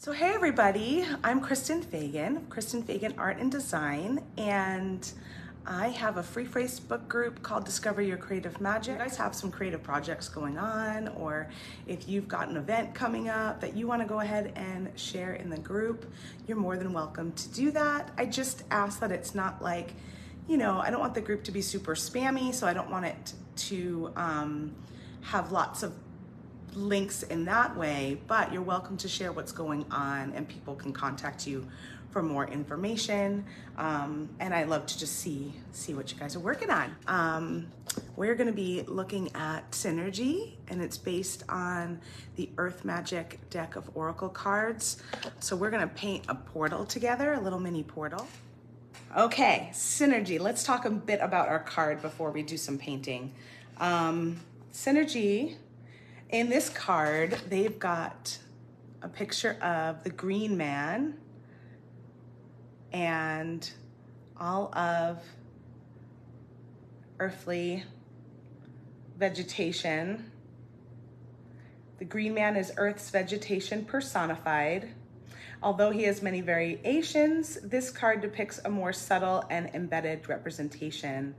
So hey everybody, I'm Kristen Fagan, Kristen Fagan Art and Design, and I have a free Facebook group called Discover Your Creative Magic. If you guys have some creative projects going on, or if you've got an event coming up that you want to go ahead and share in the group, you're more than welcome to do that. I just ask that it's not like, I don't want the group to be super spammy, so I don't want it to have lots of links in that way, but you're welcome to share what's going on and people can contact you for more information. And I love to just see what you guys are working on. We're going to be looking at Synergy, and it's based on the Earth Magic deck of Oracle cards. So we're going to paint a portal together, a little mini portal. Okay, Synergy. Let's talk a bit about our card before we do some painting. Synergy. In this card, they've got a picture of the green man and all of earthly vegetation. The green man is Earth's vegetation personified. Although he has many variations, this card depicts a more subtle and embedded representation.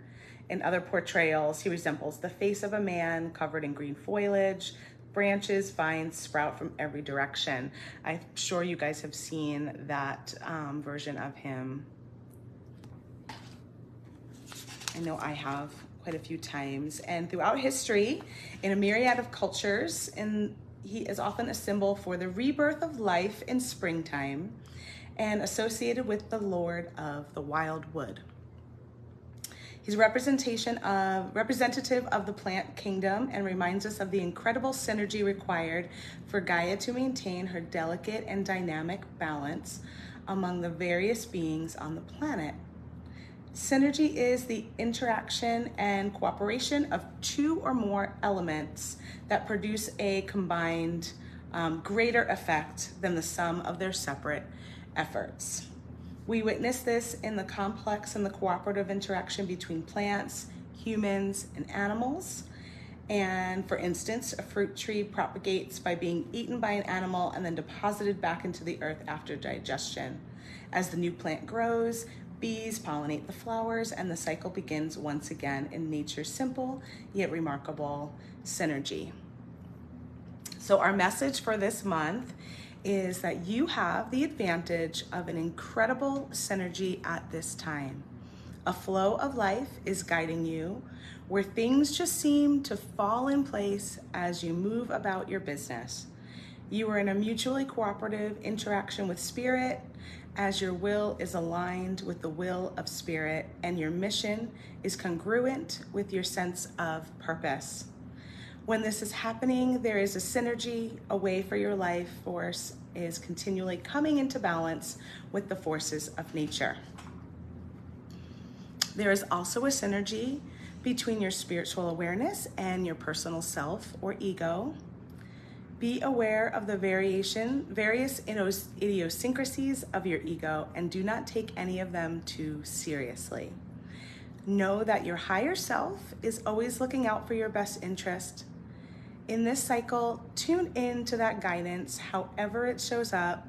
In other portrayals, he resembles the face of a man covered in green foliage. Branches, vines sprout from every direction. I'm sure you guys have seen that version of him. I know I have quite a few times. And throughout history, in a myriad of cultures, he is often a symbol for the rebirth of life in springtime and associated with the Lord of the Wild Wood. He's representative of the plant kingdom and reminds us of the incredible synergy required for Gaia to maintain her delicate and dynamic balance among the various beings on the planet. Synergy is the interaction and cooperation of two or more elements that produce a combined greater effect than the sum of their separate efforts. We witness this in the complex and the cooperative interaction between plants, humans, and animals. And for instance, a fruit tree propagates by being eaten by an animal and then deposited back into the earth after digestion. As the new plant grows, bees pollinate the flowers, and the cycle begins once again in nature's simple yet remarkable synergy. So our message for this month is that you have the advantage of an incredible synergy at this time. A flow of life is guiding you where things just seem to fall in place as you move about your business. You are in a mutually cooperative interaction with spirit as your will is aligned with the will of spirit and your mission is congruent with your sense of purpose. When this is happening, there is a synergy, a way for your life force is continually coming into balance with the forces of nature. There is also a synergy between your spiritual awareness and your personal self or ego. Be aware of the various idiosyncrasies of your ego and do not take any of them too seriously. Know that your higher self is always looking out for your best interest. In this cycle, tune in to that guidance, however it shows up,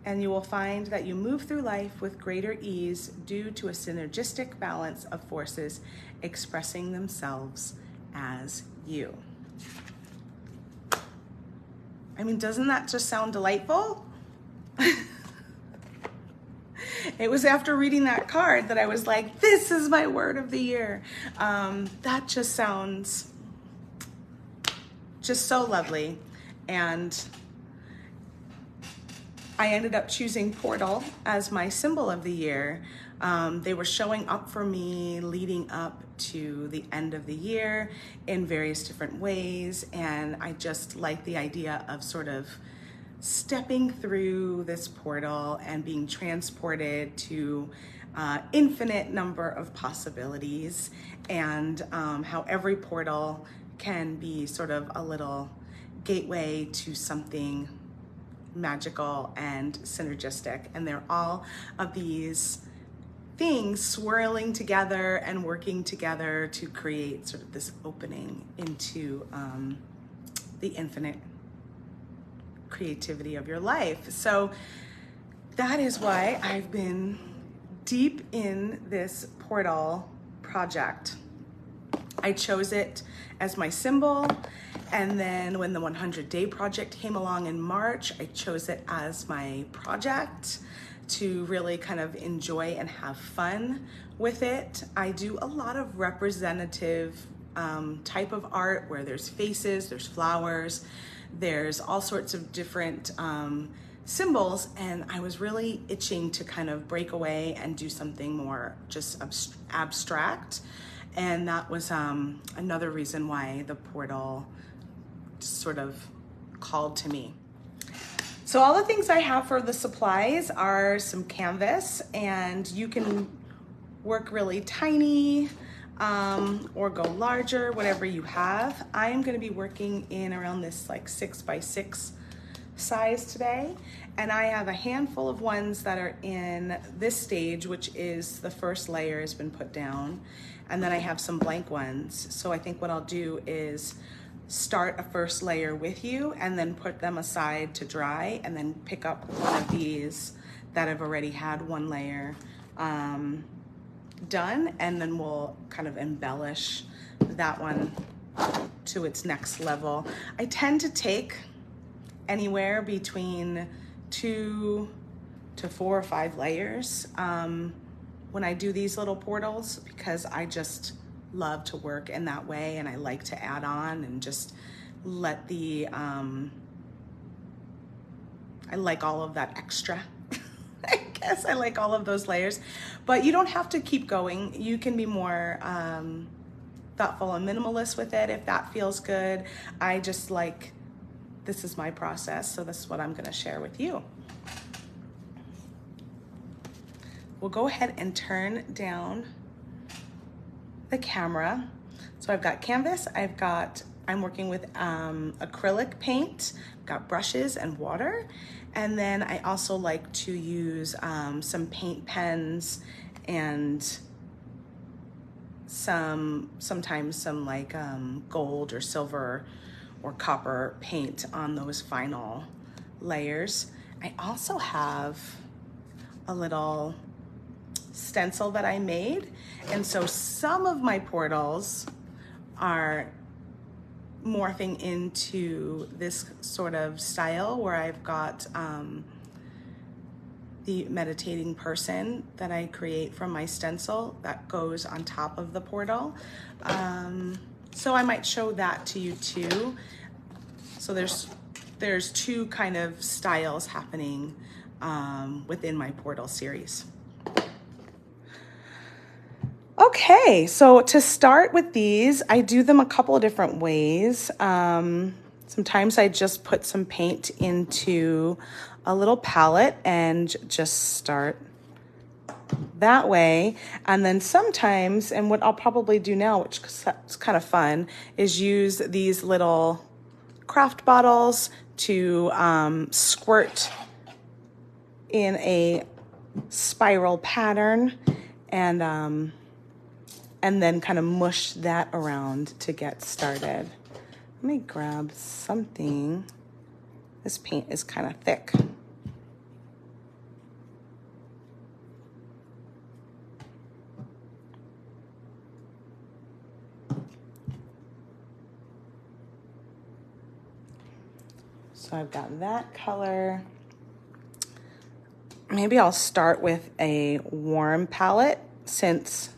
and you will find that you move through life with greater ease due to a synergistic balance of forces expressing themselves as you. I mean, doesn't that just sound delightful? It was after reading that card that I was like, this is my word of the year. That just sounds just so lovely. And I ended up choosing Portal as my symbol of the year. They were showing up for me leading up to the end of the year in various different ways. And I just like the idea of sort of stepping through this portal and being transported to infinite number of possibilities, and how every portal can be sort of a little gateway to something magical and synergistic. And they're all of these things swirling together and working together to create sort of this opening into the infinite creativity of your life. So that is why I've been deep in this portal project. I chose it as my symbol, and then when the 100-day project came along in March, I chose it as my project to really kind of enjoy and have fun with it. I do a lot of representative type of art where there's faces, there's flowers, there's all sorts of different symbols, and I was really itching to kind of break away and do something more just abstract. And that was another reason why the portal sort of called to me. So all the things I have for the supplies are some canvas, and you can work really tiny or go larger, whatever you have. I am gonna be working in around this like 6x6 size today, and I have a handful of ones that are in this stage, which is the first layer has been put down, and then I have some blank ones. So I think what I'll do is start a first layer with you and then put them aside to dry, and then pick up one of these that have already had one layer done, and then we'll kind of embellish that one to its next level. I tend to take anywhere between 2 to 4 or 5 layers when I do these little portals, because I just love to work in that way, and I like to add on and just let the I like all of that extra. I guess I like all of those layers, but you don't have to keep going. You can be more thoughtful and minimalist with it if that feels good. I just like, this is my process, so this is what I'm gonna share with you. We'll go ahead and turn down the camera. So I've got canvas, I'm working with acrylic paint, got brushes and water, and then I also like to use some paint pens and sometimes some like gold or silver or copper paint on those final layers. I also have a little stencil that I made, and so some of my portals are morphing into this sort of style where I've got the meditating person that I create from my stencil that goes on top of the portal. So I might show that to you too. So there's 2 kind of styles happening within my portal series. Okay, so to start with these, I do them a couple of different ways. Sometimes I just put some paint into a little palette and just start that way. And then sometimes, and what I'll probably do now, which is kind of fun, is use these little craft bottles to squirt in a spiral pattern, and then kind of mush that around to get started. Let me grab something. This paint is kind of thick. So I've got that color. Maybe I'll start with a warm palette, since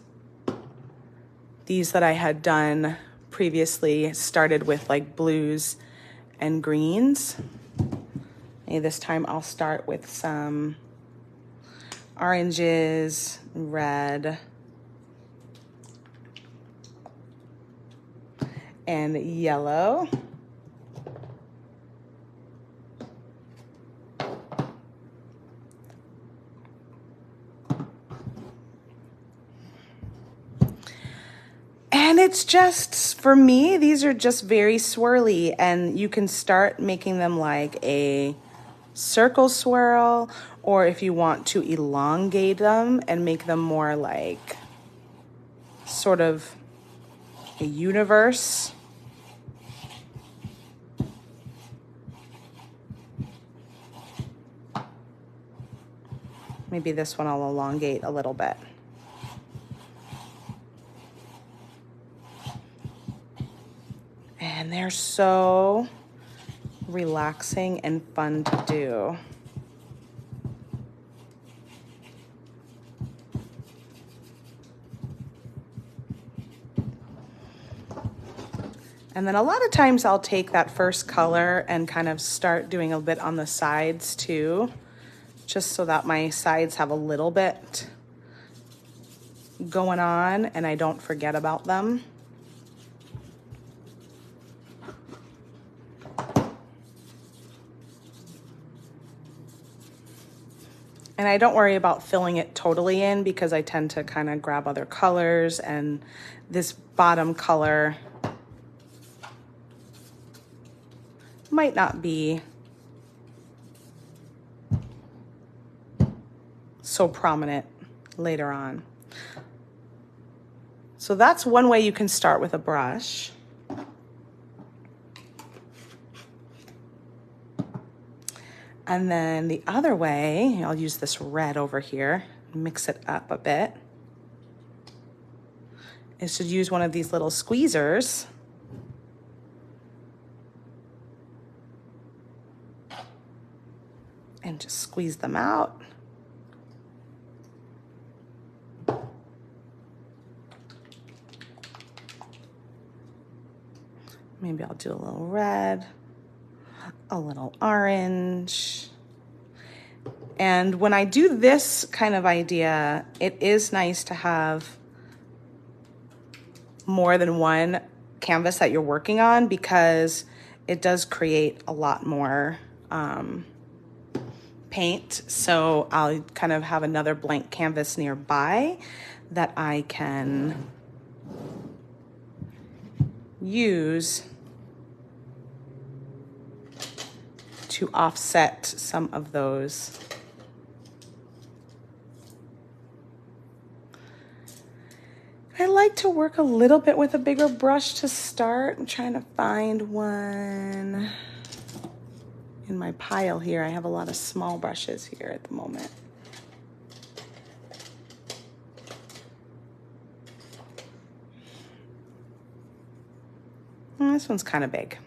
these that I had done previously started with like blues and greens. Maybe this time I'll start with some oranges, red, and yellow. And it's just, for me, these are just very swirly, and you can start making them like a circle swirl, or if you want to elongate them and make them more like sort of a universe. Maybe this one I'll elongate a little bit. And they're so relaxing and fun to do. And then a lot of times I'll take that first color and kind of start doing a bit on the sides too, just so that my sides have a little bit going on and I don't forget about them. And I don't worry about filling it totally in because I tend to kind of grab other colors, and this bottom color might not be so prominent later on. So that's one way you can start with a brush. And then the other way, I'll use this red over here, mix it up a bit, is to use one of these little squeezers and just squeeze them out. Maybe I'll do a little red, a little orange. And when I do this kind of idea, it is nice to have more than one canvas that you're working on because it does create a lot more paint. So I'll kind of have another blank canvas nearby that I can use to offset some of those. I like to work a little bit with a bigger brush to start. I'm trying to find one in my pile here. I have a lot of small brushes here at the moment. This one's kind of big.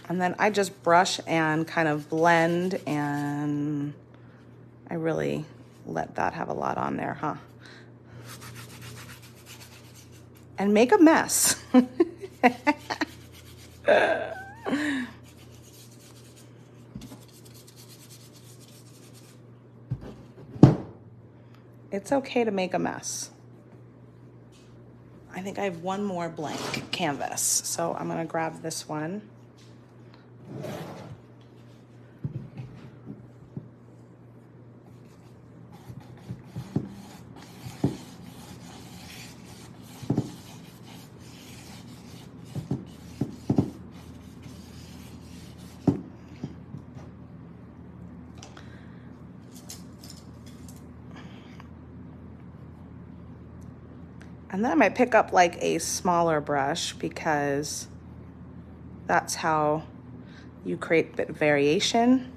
And then I just brush and kind of blend, and I really let that have a lot on there, huh? And make a mess. It's okay to make a mess. I think I have one more blank canvas, so I'm gonna grab this one. And then I might pick up like a smaller brush because that's how you create a bit of variation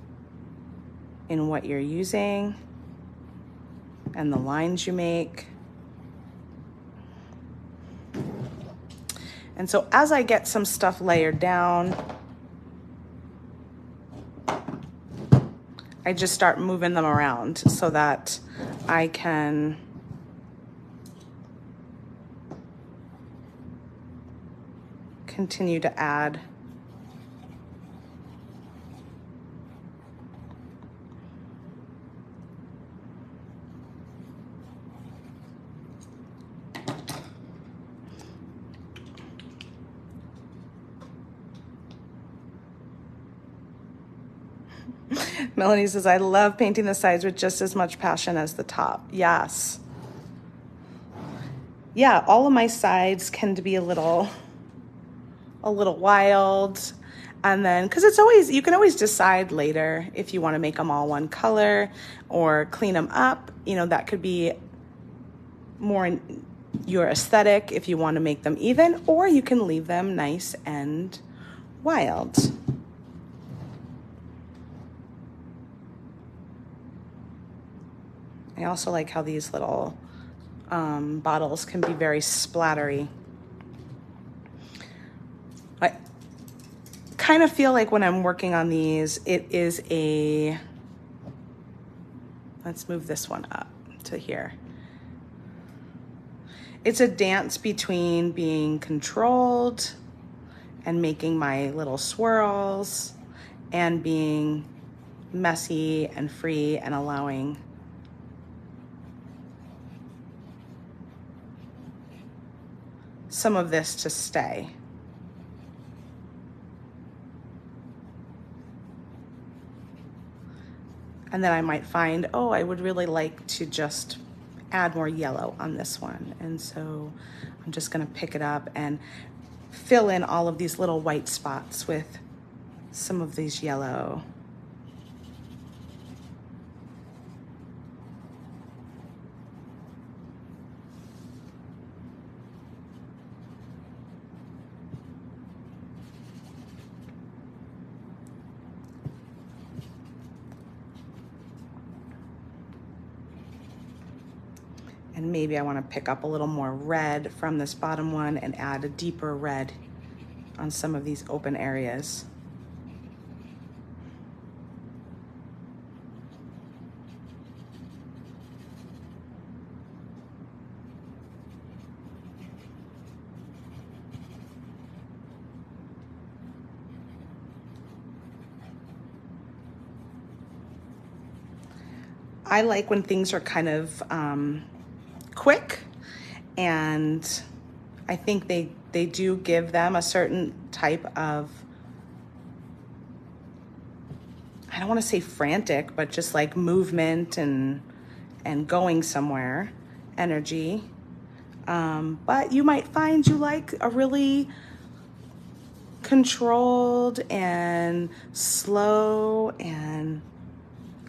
in what you're using and the lines you make. And so as I get some stuff layered down, I just start moving them around so that I can continue to add Melanie says, I love painting the sides with just as much passion as the top. Yes. Yeah, all of my sides tend to be a little wild. And then, because it's always, you can always decide later if you want to make them all one color or clean them up. You know, that could be more in your aesthetic if you want to make them even, or you can leave them nice and wild. I also like how these little bottles can be very splattery. I kind of feel like when I'm working on these, it is a, let's move this one up to here. It's a dance between being controlled and making my little swirls and being messy and free and allowing some of this to stay. And then I might find, oh, I would really like to just add more yellow on this one. And so I'm just gonna pick it up and fill in all of these little white spots with some of these yellow. And maybe I want to pick up a little more red from this bottom one and add a deeper red on some of these open areas. I like when things are kind of quick, and I think they do give them a certain type of, I don't want to say frantic, but just like movement and going somewhere energy. But you might find you like a really controlled and slow and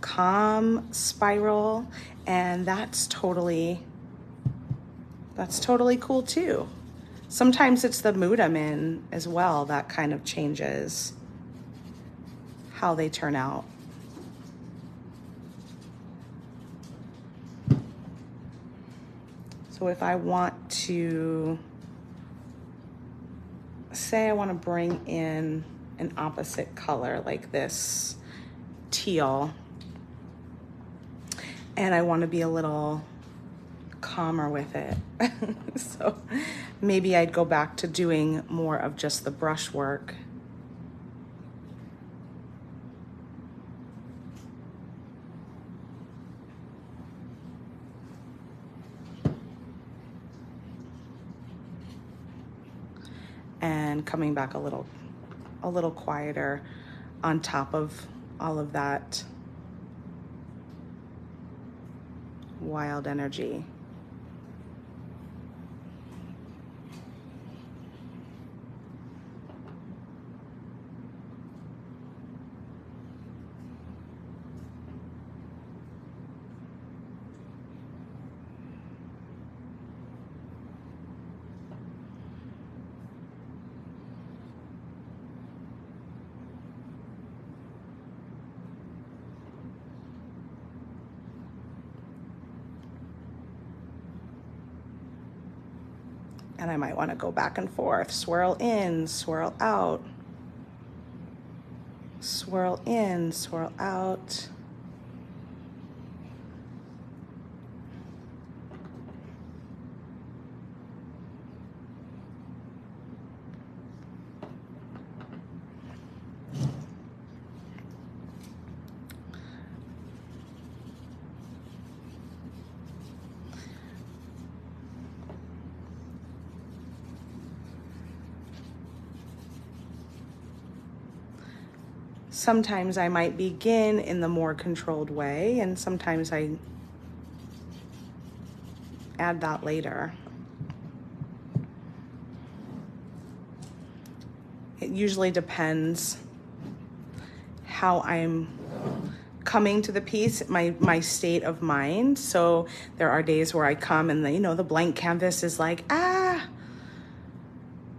calm spiral, and that's totally cool too. Sometimes it's the mood I'm in as well that kind of changes how they turn out. So if I want to, say I want to bring in an opposite color like this teal, and I want to be a little calmer with it. So maybe I'd go back to doing more of just the brush work. And coming back a little quieter on top of all of that wild energy. And I might want to go back and forth, swirl in, swirl out, swirl in, swirl out. Sometimes I might begin in the more controlled way, and sometimes I add that later. It usually depends how I'm coming to the piece, my state of mind. So there are days where I come and the blank canvas is like,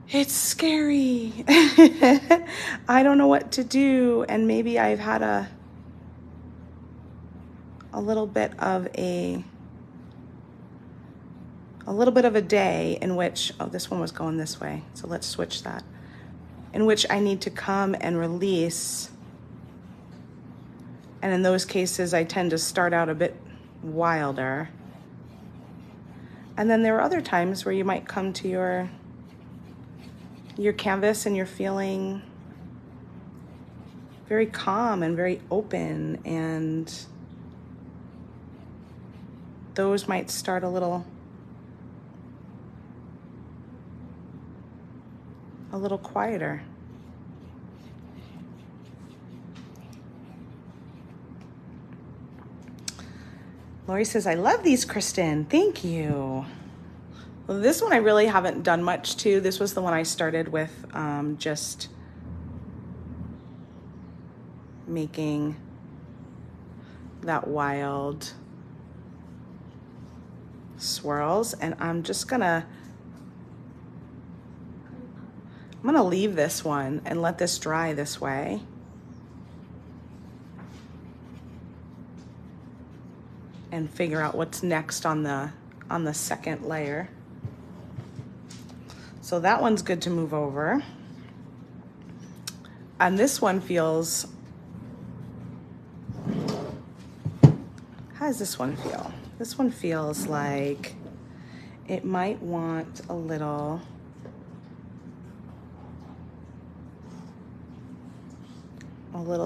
it's scary. I don't know what to do. And maybe I've had a little bit of a day in which, oh, this one was going this way, so let's switch that, in which I need to come and release. And in those cases, I tend to start out a bit wilder. And then there are other times where you might come to your canvas and you're feeling very calm and very open, and those might start a little quieter. Lori says, I love these, Kristen. Thank you. Well, this one I really haven't done much to. This was the one I started with, just making that wild swirls. And I'm gonna leave this one and let this dry this way. And figure out what's next on the second layer. So that one's good to move over. And this one feels, how does this one feel? This one feels like it might want a little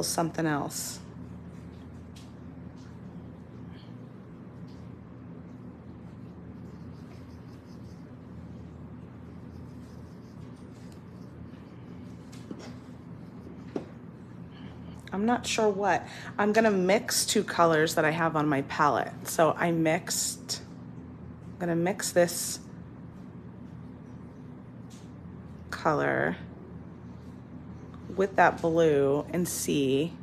something else. I'm not sure what. I'm gonna mix two colors that I have on my palette. So I'm gonna mix this color with that blue and see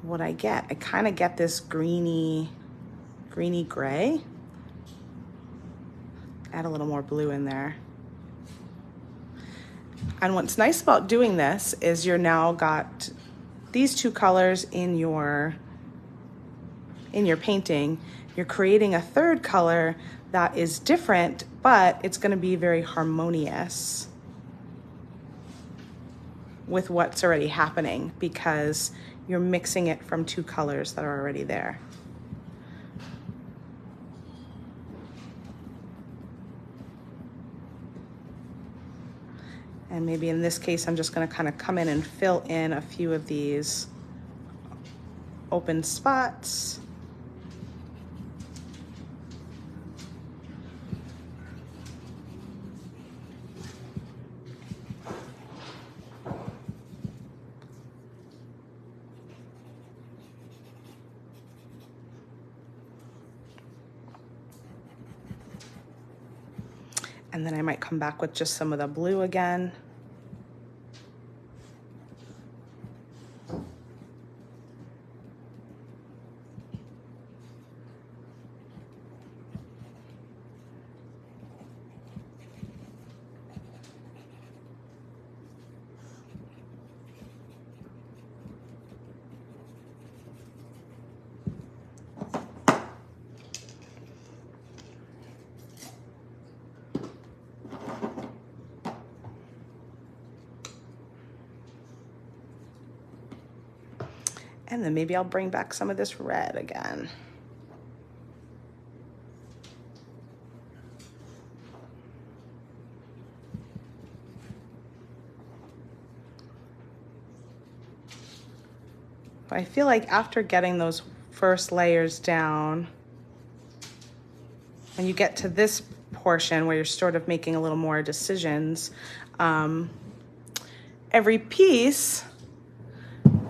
what I get. I kind of get this greeny gray. Add a little more blue in there. And what's nice about doing this is you're now got these two colors in your painting. You're creating a third color that is different, but it's going to be very harmonious with what's already happening because you're mixing it from two colors that are already there. And maybe in this case, I'm just going to kind of come in and fill in a few of these open spots. And then I might come back with just some of the blue again. And then maybe I'll bring back some of this red again. I feel like after getting those first layers down, and you get to this portion where you're sort of making a little more decisions, every piece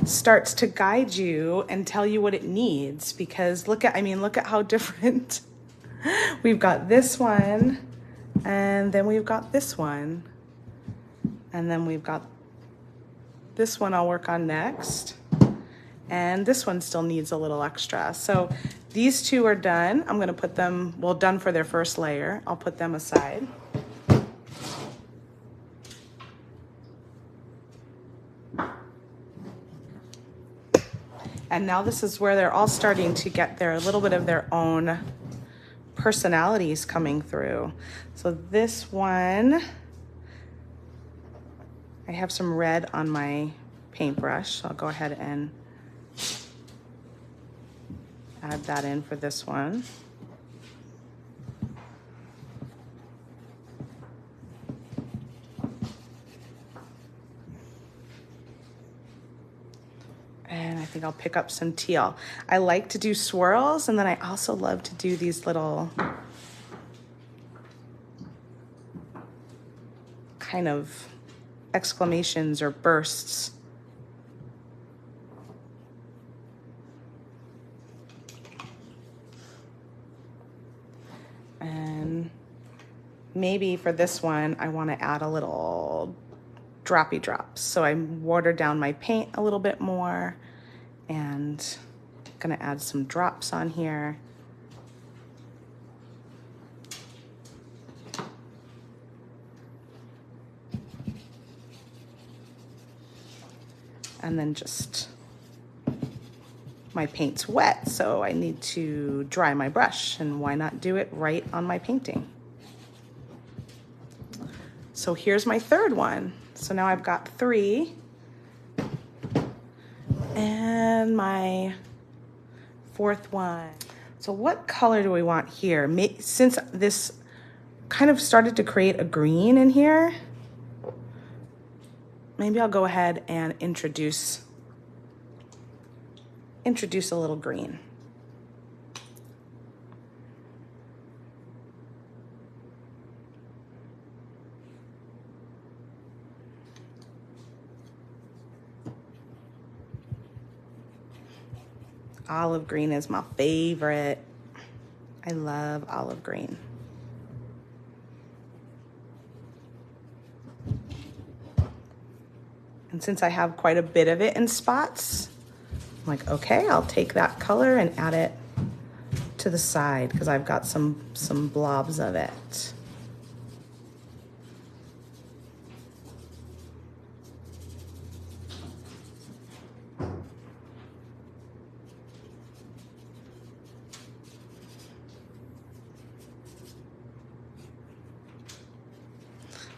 starts to guide you and tell you what it needs, because look at how different. We've got this one, and then we've got this one, and then we've got this one I'll work on next. And this one still needs a little extra. So these two are done. I'm gonna put them, well, done for their first layer. I'll put them aside. And now this is where they're all starting to get a little bit of their own personalities coming through. So this one, I have some red on my paintbrush. So I'll go ahead and add that in for this one. And I think I'll pick up some teal. I like to do swirls, and then I also love to do these little kind of exclamations or bursts. And maybe for this one, I want to add a little droppy drops. So I watered down my paint a little bit more and gonna add some drops on here. And then just, my paint's wet, so I need to dry my brush, and why not do it right on my painting? So here's my third one. So now I've got 3. And my 4th one. So what color do we want here? Since this kind of started to create a green in here, maybe I'll go ahead and introduce a little green. Olive green is my favorite. I love olive green. And since I have quite a bit of it in spots, I'm like, okay, I'll take that color and add it to the side because I've got some blobs of it.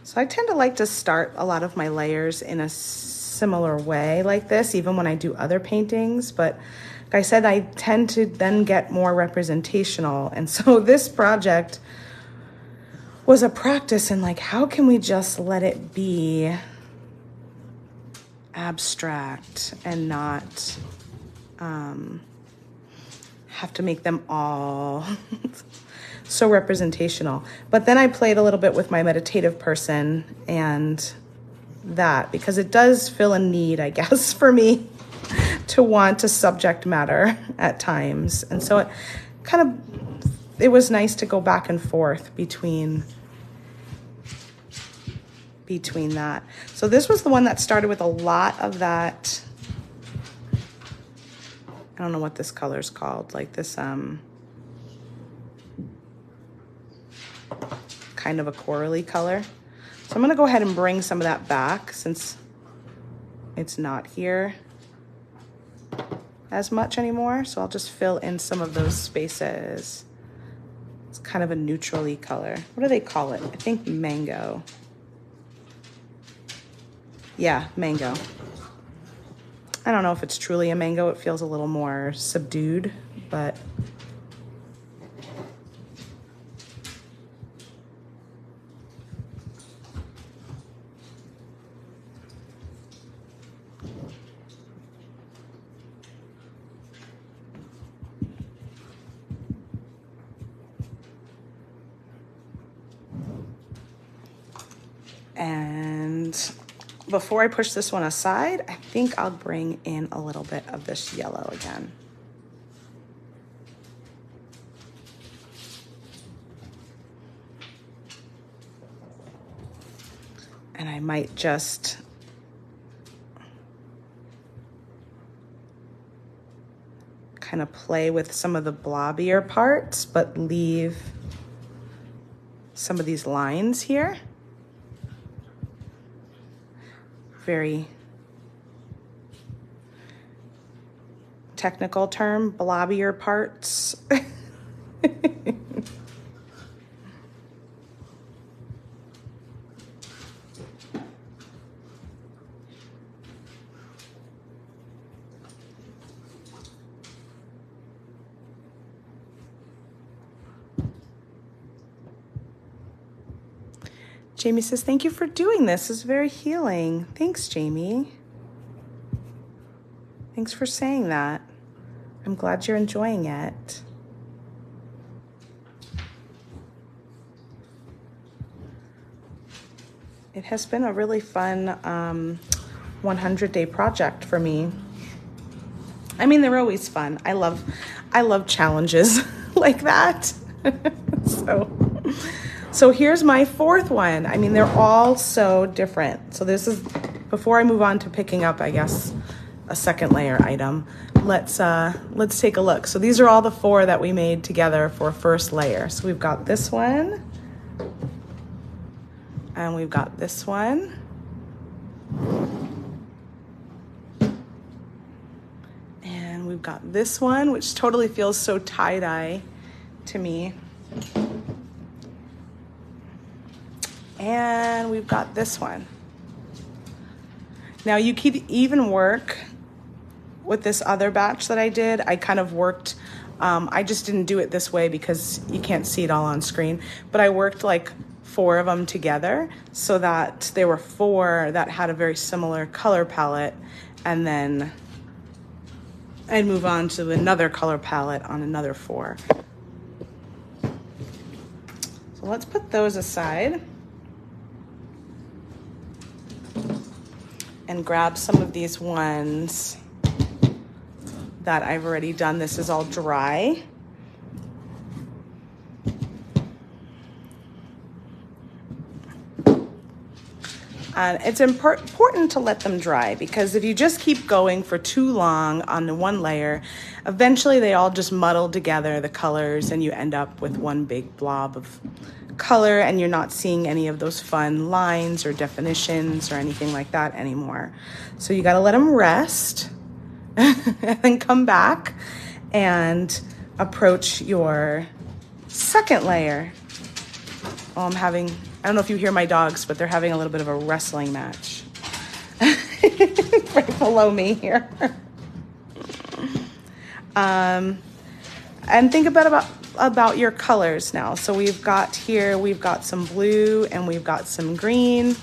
So I tend to like to start a lot of my layers in a similar way like this, even when I do other paintings. But like I said, I tend to then get more representational. And so this project was a practice in like, how can we just let it be abstract and not have to make them all so representational. But then I played a little bit with my meditative person and that, because it does fill a need, I guess, for me to want to subject matter at times. And so it was nice to go back and forth between that. So this was the one that started with a lot of that, I don't know what this color is called, like this kind of a corally color. So I'm gonna go ahead and bring some of that back since it's not here as much anymore. So I'll just fill in some of those spaces. It's kind of a neutrally color. What do they call it? I think mango. Yeah, mango. I don't know if it's truly a mango. It feels a little more subdued, but and before I push this one aside, I think I'll bring in a little bit of this yellow again. And I might just kind of play with some of the blobbier parts, but leave some of these lines here. Very technical term, blobbier parts. Jamie says, thank you for doing this. It's very healing. Thanks, Jamie. Thanks for saying that. I'm glad you're enjoying it. It has been a really fun 100-day project for me. I mean, they're always fun. I love challenges like that. So here's my fourth one. I mean, they're all so different. So this is, before I move on to picking up, I guess, a second layer item, let's take a look. So these are all the 4 that we made together for first layer. So we've got this one, and we've got this one, and we've got this one, which totally feels so tie-dye to me. And we've got this one. Now you could even work with this other batch that I did. I kind of worked, I just didn't do it this way because you can't see it all on screen, but I worked like 4 of them together so that there were 4 that had a very similar color palette, and then I'd move on to another color palette on another 4. So let's put those aside and grab some of these ones that I've already done. This is all dry. And it's important to let them dry, because if you just keep going for too long on the one layer, eventually they all just muddle together, the colors, and you end up with one big blob of color, and you're not seeing any of those fun lines or definitions or anything like that anymore. So you gotta let them rest and then come back and approach your second layer. Oh, I don't know if you hear my dogs, but they're having a little bit of a wrestling match right below me here. And think about your colors now. So we've got some blue and we've got some green.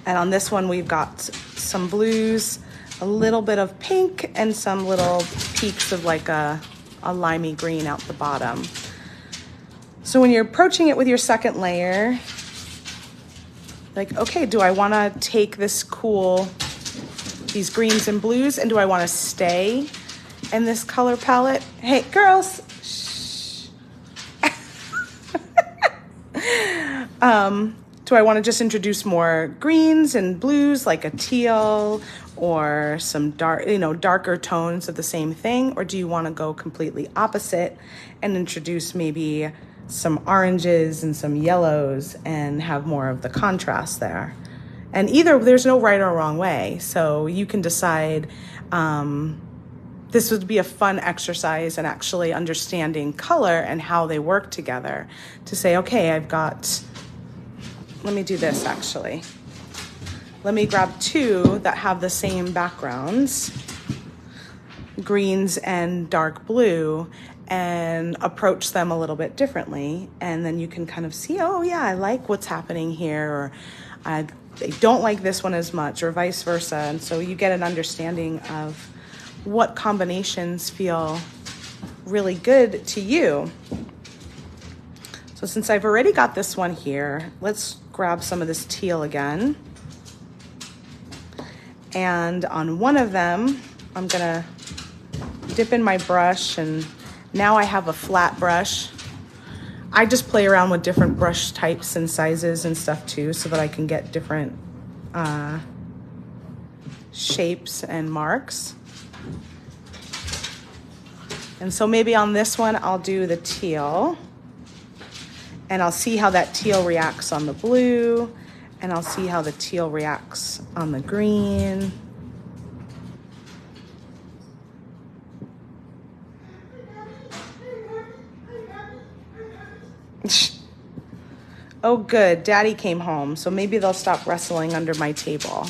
And on this one, we've got some blues, a little bit of pink, and some little peaks of like a limey green out the bottom. So when you're approaching it with your second layer, like, okay, do I want to take these greens and blues, and do I want to stay in this color palette? Hey, girls. Shh. Do I want to just introduce more greens and blues, like a teal or some darker tones of the same thing? Or do you want to go completely opposite and introduce maybe some oranges and some yellows and have more of the contrast there? And there's no right or wrong way. So you can decide, this would be a fun exercise in actually understanding color and how they work together, to say, okay, let me do this actually. Let me grab 2 that have the same backgrounds, greens and dark blue, and approach them a little bit differently. And then you can kind of see, oh yeah, I like what's happening here, or I don't like this one as much, or vice versa. And so you get an understanding of what combinations feel really good to you. So since I've already got this one here, let's grab some of this teal again. And on one of them, I'm gonna dip in my brush, and now I have a flat brush. I just play around with different brush types and sizes and stuff too, so that I can get different shapes and marks. And so maybe on this one, I'll do the teal. And I'll see how that teal reacts on the blue. And I'll see how the teal reacts on the green. Oh, good. Daddy came home, so maybe they'll stop wrestling under my table.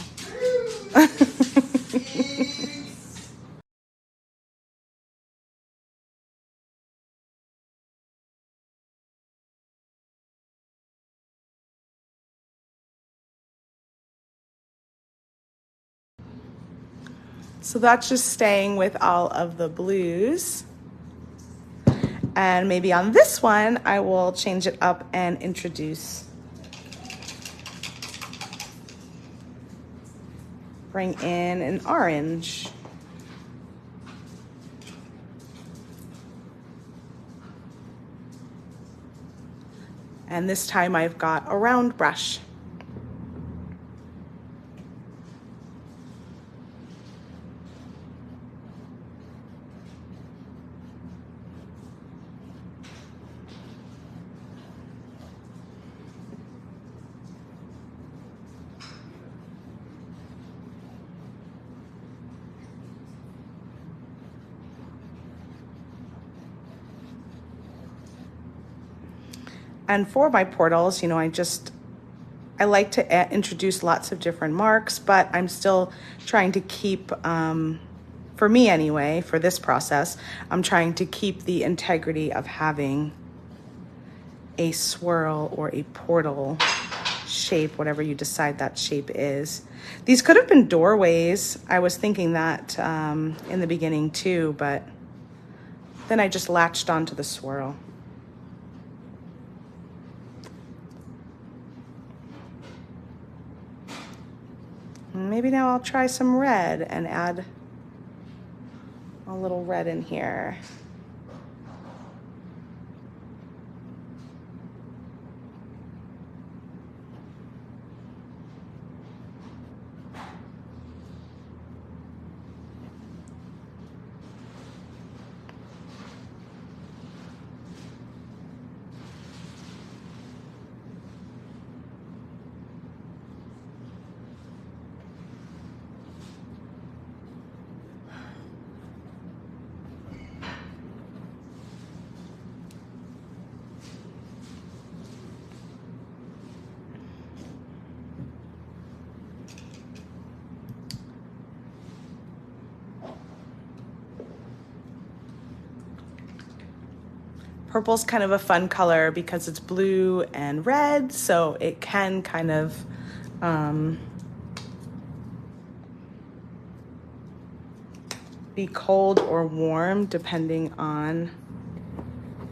So that's just staying with all of the blues. And maybe on this one, I will change it up and bring in an orange. And this time I've got a round brush. And for my portals, you know, I like to introduce lots of different marks, but I'm still trying to keep, for me anyway, for this process, I'm trying to keep the integrity of having a swirl or a portal shape, whatever you decide that shape is. These could have been doorways. I was thinking that in the beginning too, but then I just latched onto the swirl. Maybe now I'll try some red and add a little red in here. Purple's kind of a fun color because it's blue and red, so it can kind of be cold or warm depending on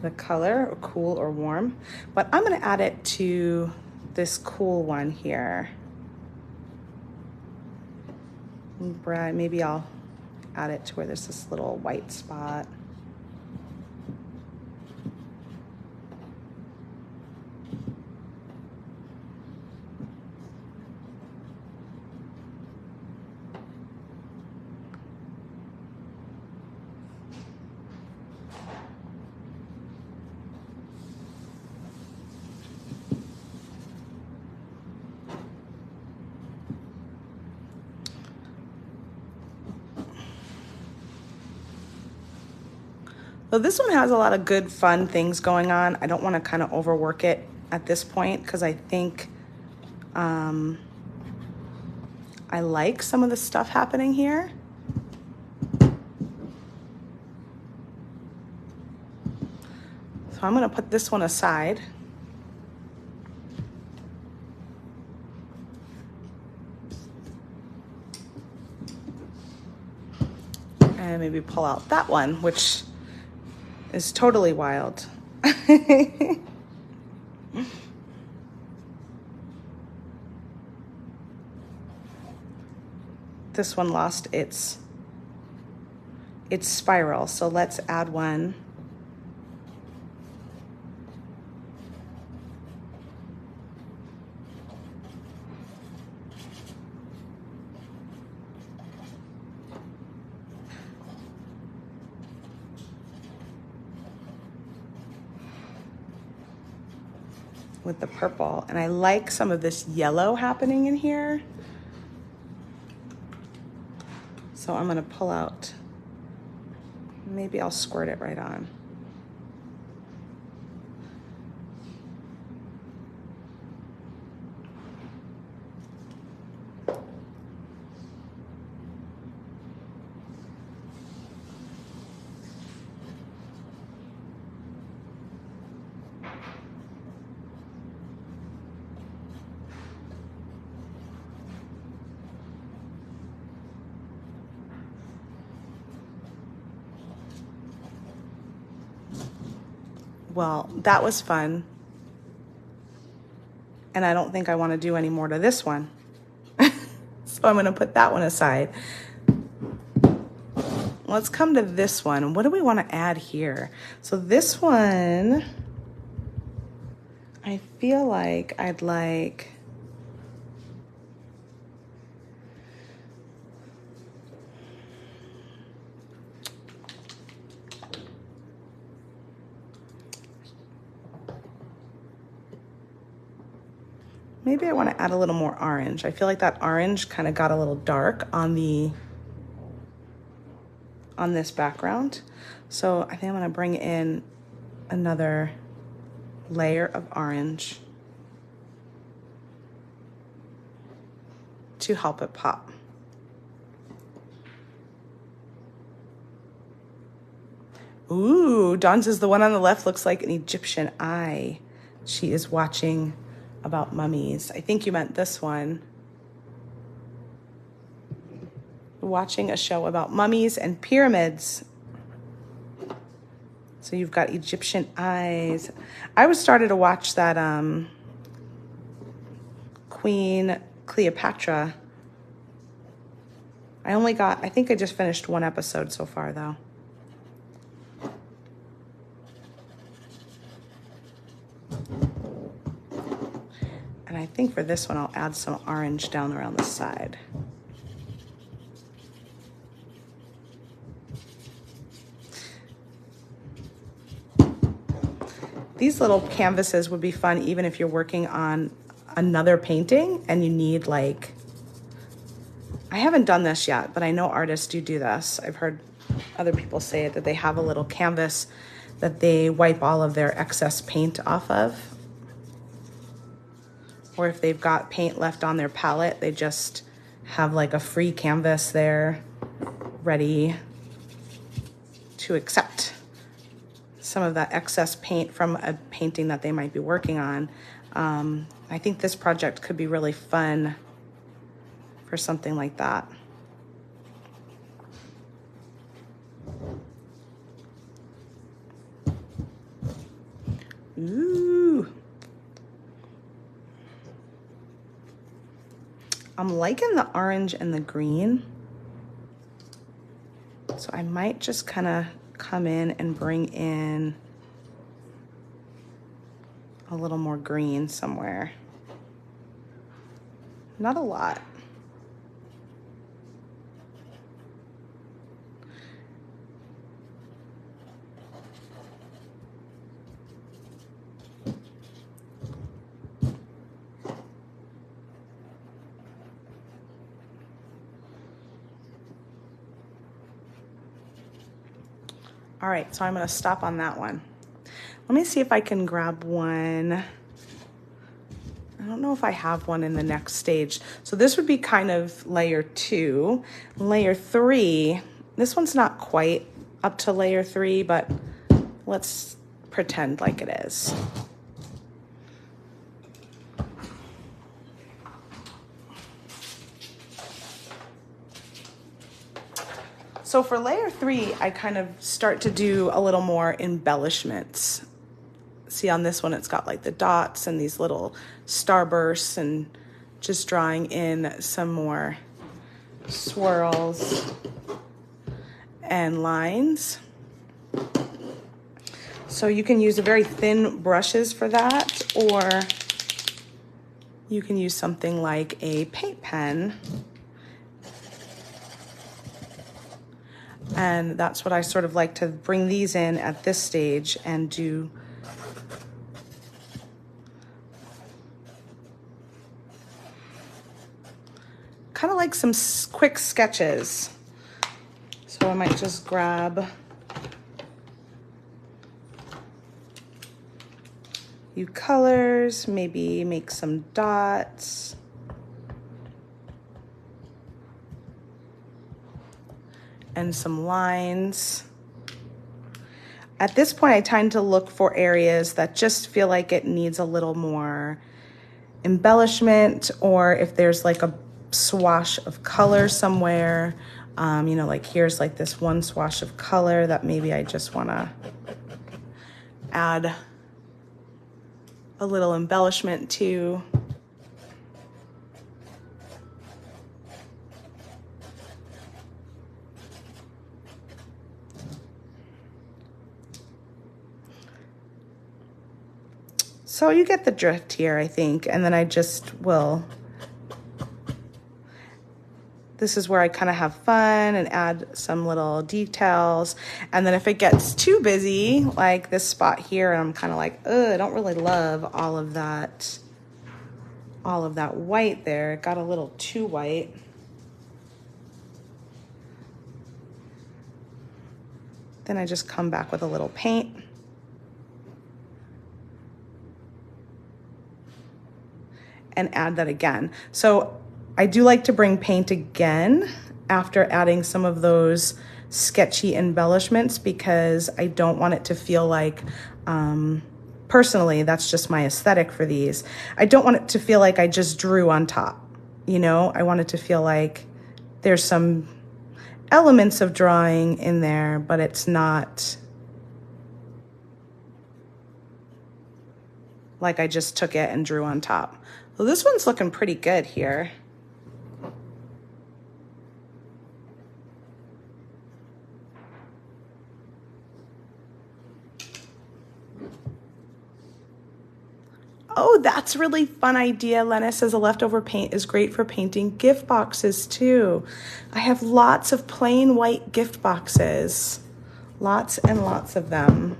the color, or cool or warm. But I'm gonna add it to this cool one here. Maybe I'll add it to where there's this little white spot. So this one has a lot of good, fun things going on. I don't want to kind of overwork it at this point because I think I like some of the stuff happening here. So I'm going to put this one aside. And maybe pull out that one, which is totally wild. This one lost its spiral, so let's add one. with the purple. And I like some of this yellow happening in here. So I'm gonna pull out, maybe I'll squirt it right on. Well, that was fun. And I don't think I want to do any more to this one. So I'm going to put that one aside. Let's come to this one. What do we want to add here? So this one, I feel like I'd like, maybe I want to add a little more orange. I feel like that orange kind of got a little dark on this background. So I think I'm going to bring in another layer of orange to help it pop. Ooh, Dawn says the one on the left looks like an Egyptian eye. She is watching about mummies. I think you meant this one. Watching a show about mummies and pyramids. So you've got Egyptian eyes. I was started to watch that Queen Cleopatra. I think I just finished one episode so far though. And I think for this one, I'll add some orange down around the side. These little canvases would be fun even if you're working on another painting and you need like, I haven't done this yet, but I know artists do this. I've heard other people say it, that they have a little canvas that they wipe all of their excess paint off of. Or if they've got paint left on their palette, they just have like a free canvas there ready to accept some of that excess paint from a painting that they might be working on. I think this project could be really fun for something like that. Ooh. I'm liking the orange and the green. So I might just kind of come in and bring in a little more green somewhere. Not a lot. All right, so I'm gonna stop on that one. Let me see if I can grab one. I don't know if I have one in the next stage. So this would be kind of layer 2. Layer 3, this one's not quite up to layer 3, but let's pretend like it is. So for layer 3, I kind of start to do a little more embellishments. See on this one, it's got like the dots and these little starbursts and just drawing in some more swirls and lines. So you can use a very thin brushes for that, or you can use something like a paint pen. And that's what I sort of like to bring these in at this stage and do kind of like some quick sketches. So I might just grab a few colors, maybe make some dots. And some lines. At this point, I tend to look for areas that just feel like it needs a little more embellishment, or if there's like a swash of color somewhere, you know, like here's like this one swash of color that maybe I just want to add a little embellishment to. So you get the drift here, I think, and then I just will, this is where I kind of have fun and add some little details. And then if it gets too busy, like this spot here, and I'm kind of like, ugh, I don't really love all of that white there. It got a little too white. Then I just come back with a little paint. And add that again. So I do like to bring paint again after adding some of those sketchy embellishments, because I don't want it to feel like, personally, that's just my aesthetic for these. I don't want it to feel like I just drew on top, you know? I want it to feel like there's some elements of drawing in there, but it's not like I just took it and drew on top. Well, this one's looking pretty good here. Oh, that's a really fun idea. Lena says a leftover paint is great for painting gift boxes too. I have lots of plain white gift boxes. Lots and lots of them.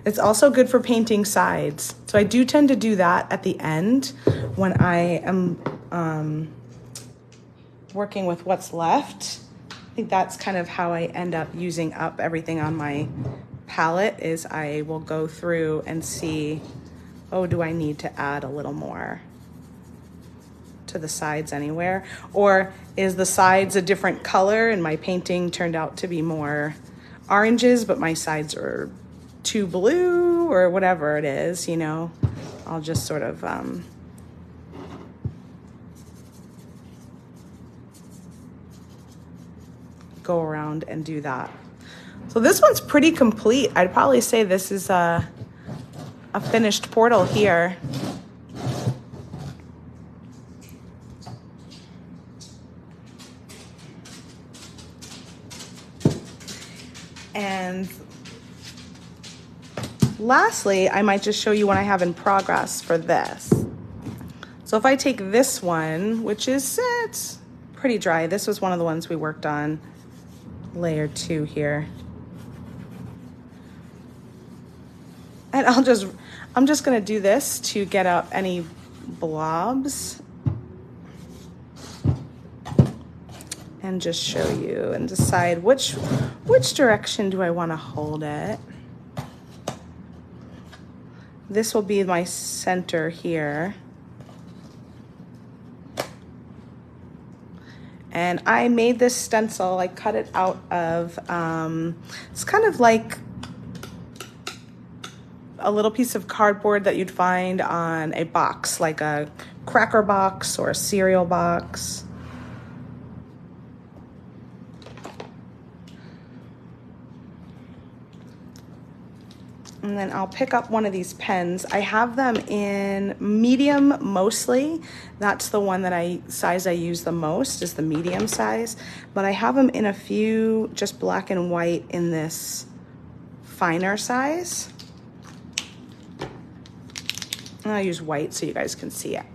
It's also good for painting sides. So I do tend to do that at the end when I am working with what's left. I think that's kind of how I end up using up everything on my palette, is I will go through and see, oh, do I need to add a little more to the sides anywhere? Or is the sides a different color and my painting turned out to be more oranges, but my sides are too blue, or whatever it is, you know? I'll just sort of go around and do that. So this one's pretty complete. I'd probably say this is a finished portal here. And lastly, I might just show you what I have in progress for this. So if I take this one, which is, it's pretty dry. This was one of the ones we worked on, layer 2 here. And I'm just gonna do this to get out any blobs and just show you and decide which direction do I wanna hold it. This will be my center here. And I made this stencil, I cut it out of, it's kind of like a little piece of cardboard that you'd find on a box, like a cracker box or a cereal box. And then I'll pick up one of these pens. I have them in medium mostly. That's the one that size I use the most, is the medium size. But I have them in a few just black and white in this finer size. And I'll use white so you guys can see it.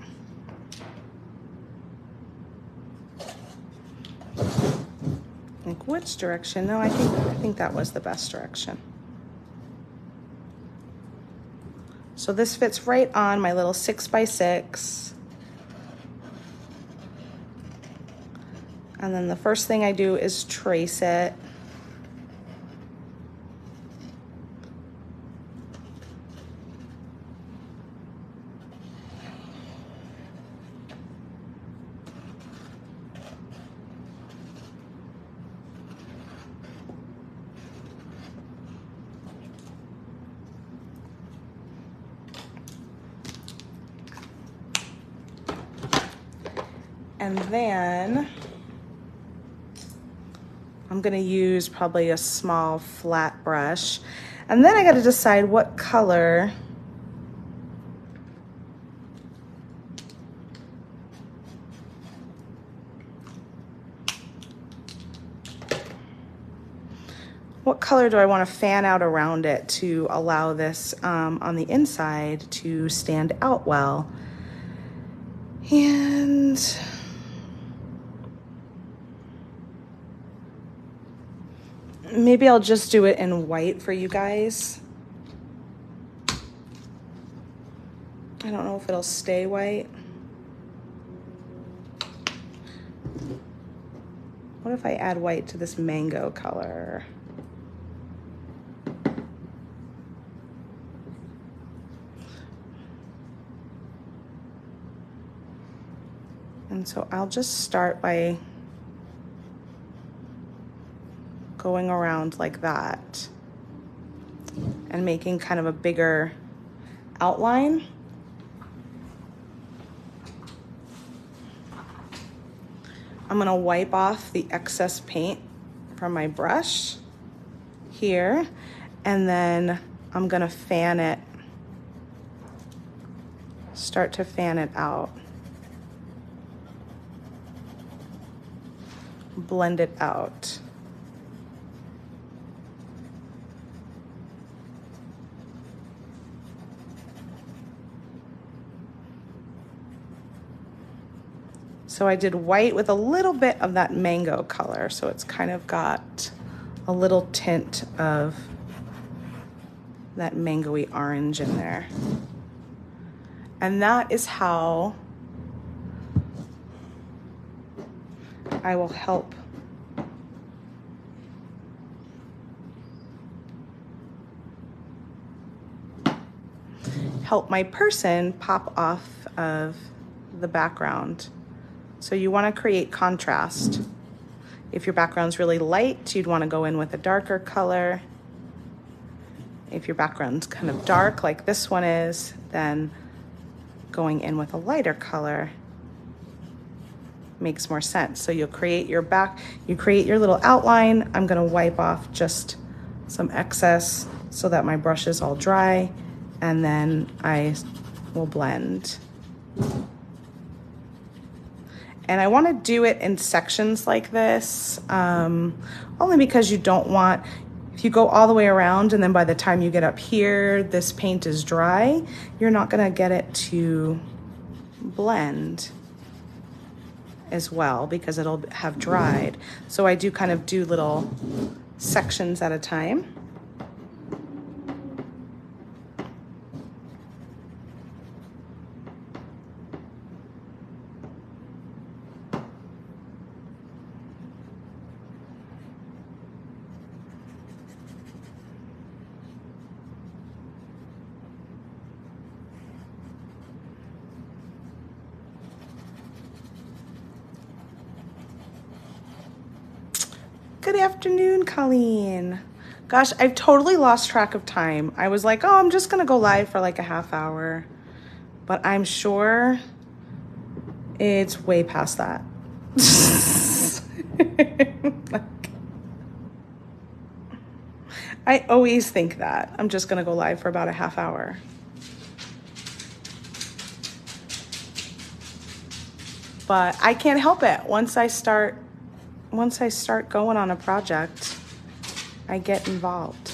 Like, which direction? No, I think that was the best direction. So this fits right on my little 6x6. And then the first thing I do is trace it. And then I'm gonna use probably a small flat brush. And then I gotta decide what color do I want to fan out around it to allow this on the inside to stand out well. And maybe I'll just do it in white for you guys. I don't know if it'll stay white. What if I add white to this mango color? And so I'll just start by going around like that and making kind of a bigger outline. I'm gonna wipe off the excess paint from my brush here, and then I'm gonna fan it, start to fan it out. Blend it out. So I did white with a little bit of that mango color, so it's kind of got a little tint of that mango-y orange in there. And that is how I will help my person pop off of the background. So you want to create contrast. If your background's really light, you'd want to go in with a darker color. If your background's kind of dark like this one is, then going in with a lighter color makes more sense. So you'll create your little outline. I'm gonna wipe off just some excess so that my brush is all dry, and then I will blend. And I wanna do it in sections like this, only because you don't want, if you go all the way around and then by the time you get up here, this paint is dry, you're not gonna get it to blend as well because it'll have dried. So I do kind of do little sections at a time. Good afternoon, Colleen. Gosh, I've totally lost track of time. I was like, oh, I'm just gonna go live for like a half hour, but I'm sure it's way past that. I always think that. I'm just gonna go live for about a half hour. But I can't help it. Once I start going on a project, I get involved.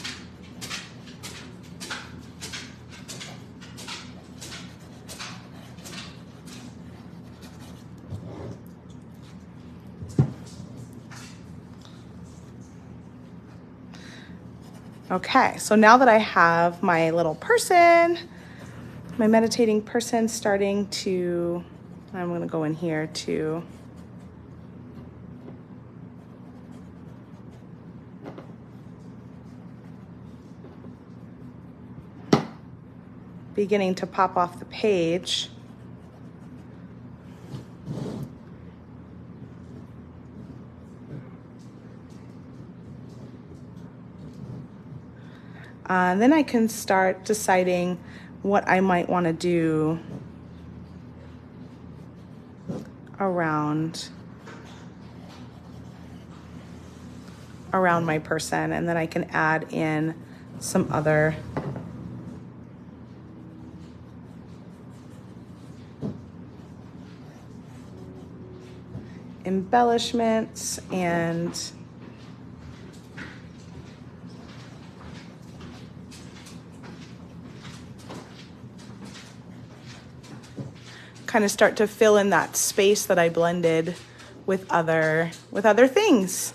Okay, so now that I have my little person, my meditating person starting to, I'm gonna go in here to beginning to pop off the page. Then I can start deciding what I might want to do around my person, and then I can add in some other embellishments and kind of start to fill in that space that I blended with other things.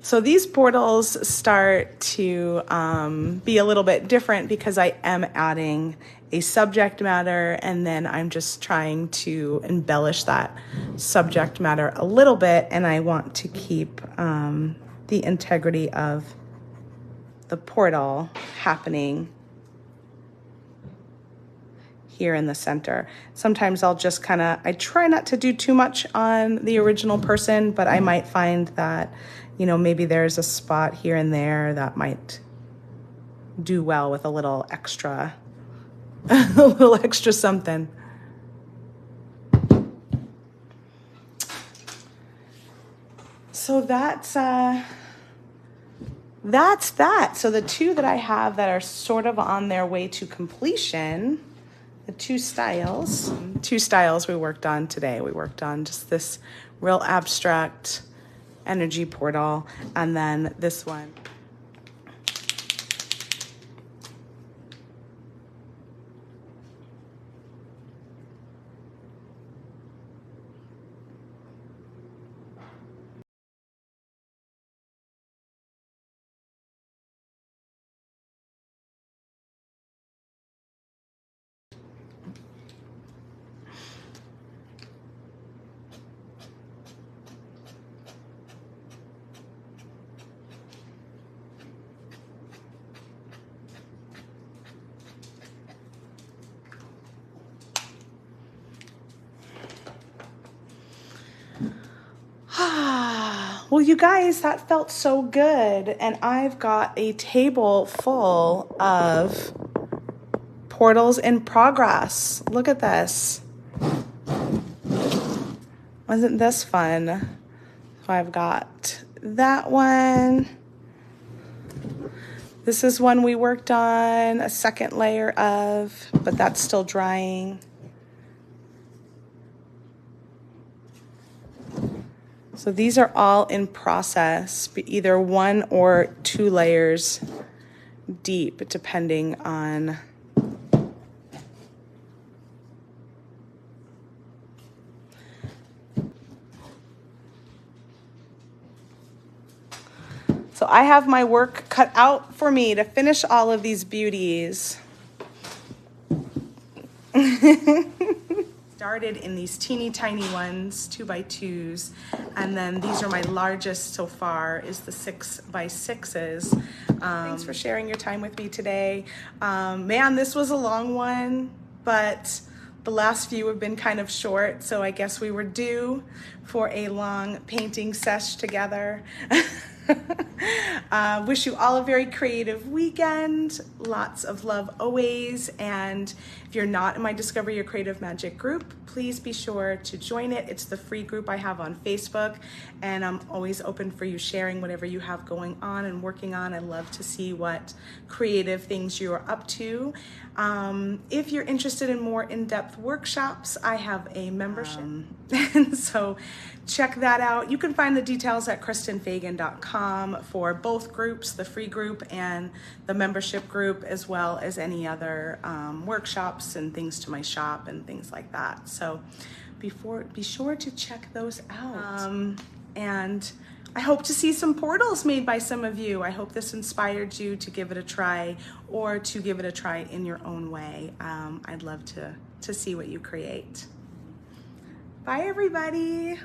So these portals start to be a little bit different because I am adding a subject matter, and then I'm just trying to embellish that subject matter a little bit, and I want to keep the integrity of the portal happening here in the center. Sometimes I'll just I try not to do too much on the original person, but I might find that, you know, maybe there's a spot here and there that might do well with a little extra, a little extra something. So that's that. So the two that I have that are sort of on their way to completion, the two styles we worked on today. We worked on just this real abstract energy portal, and then this one. Well, you guys, that felt so good. And I've got a table full of portals in progress. Look at this. Wasn't this fun? So I've got that one. This is one we worked on a second layer of, but that's still drying. So these are all in process, either 1 or 2 layers deep, depending on So I have my work cut out for me to finish all of these beauties. Started in these teeny tiny ones, 2x2s, and then these are my largest so far is the 6x6s. Thanks for sharing your time with me today. Man, this was a long one, but the last few have been kind of short, so I guess we were due for a long painting sesh together. Wish you all a very creative weekend. Lots of love always. And if you're not in my Discover Your Creative Magic group, please be sure to join it. It's the free group I have on Facebook, and I'm always open for you sharing whatever you have going on and working on. I love to see what creative things you're up to. If you're interested in more in-depth workshops, I have a membership. And so check that out. You can find the details at KristenFagan.com for both groups, the free group and the membership group, as well as any other workshops and things to my shop and things like that. So be sure to check those out. And I hope to see some portals made by some of you. I hope this inspired you to give it a try, or to give it a try in your own way. I'd love to see what you create. Bye, everybody.